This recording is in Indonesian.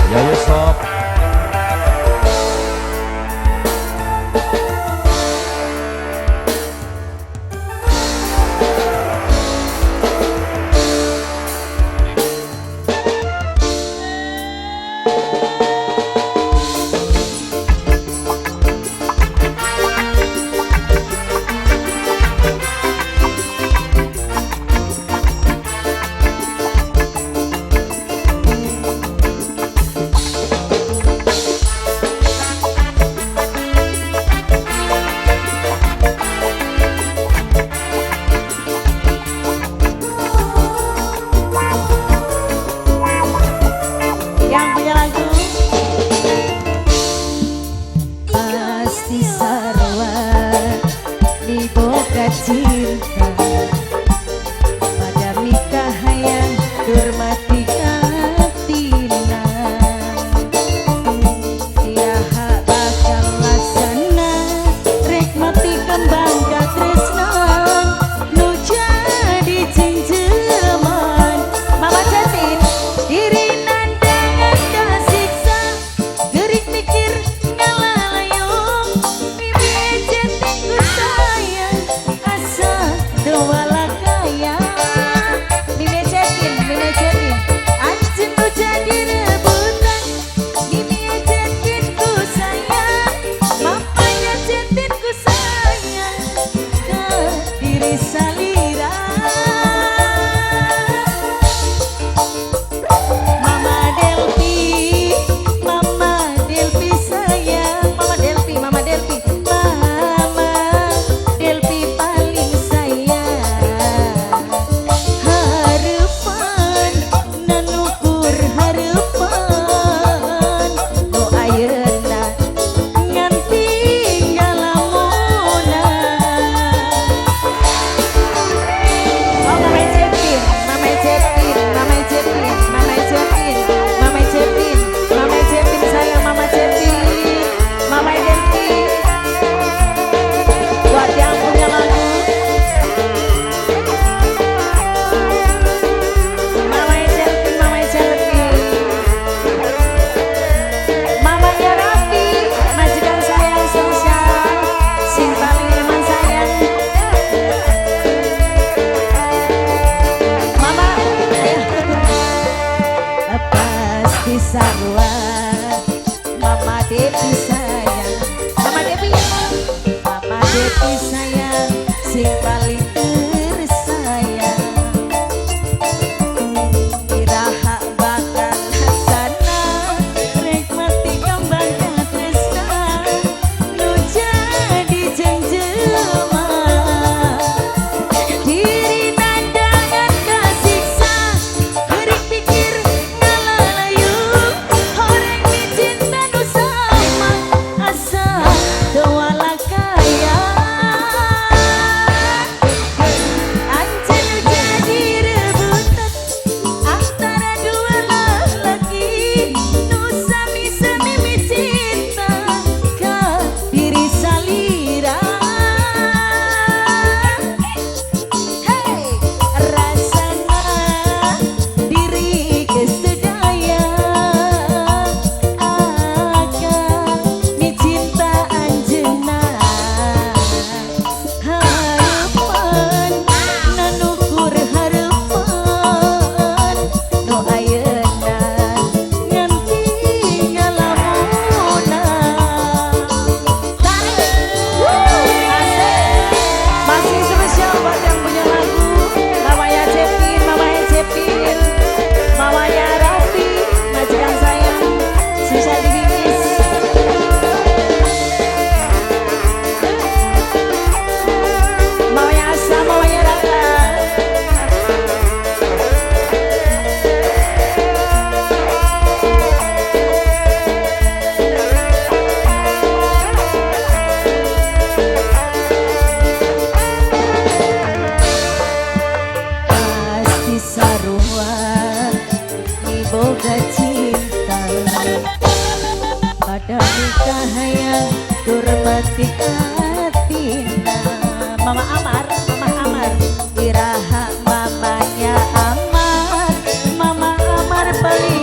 Ya ya sob. Cinta pada nikah yang durmati katina dia hak bakal laksana rek mati kembang katresnan nu jadi cinjeman mama jatin diri nandangan kasiksa gerik mikir ngalalayung bibi jatin ku sayang doa kaya Mime cetin anjing ku jadi rebutan Mime cetin ku sayang mamanya cetin ku sayang ke diri salira Mama Delpi sayang Mama Delpi paling sayang harapan nanukur harapan no ayeuna nganti ngalamuna Mama Cepin sayang Mama Cepin Mama Delpi buat yang punya lagu Mama Cepin Mamanya Rapi majikan sayang sosial sing paling iman sayang Mama pasti sarua Mama Depi sayang Mama Depi sayang sing paling tersayang iraha bakal laksana rek mati kembang katresnan nu jadi jenjelma diri nandangan kasiksa gerik pikir ngalalayung orang di cinta nu sama asa doa kaya anjing jadi rebutan antara dua lelaki nu sami-sami cinta ke diri salira hey rasana diri kesedaya akan ni cinta anjeunna harapan nanukur harapan no ayeuna nganti ngalamuna masih spesial buat yang punya lagu mamanya Cepin mamanya Rafi majikan sayang susah dibingkis mamanya Asa mamanya Raka pasti sarua boga cinta pada nikah yang durmati katina Mama Amar iraha mamanya Amar Mama Amar paling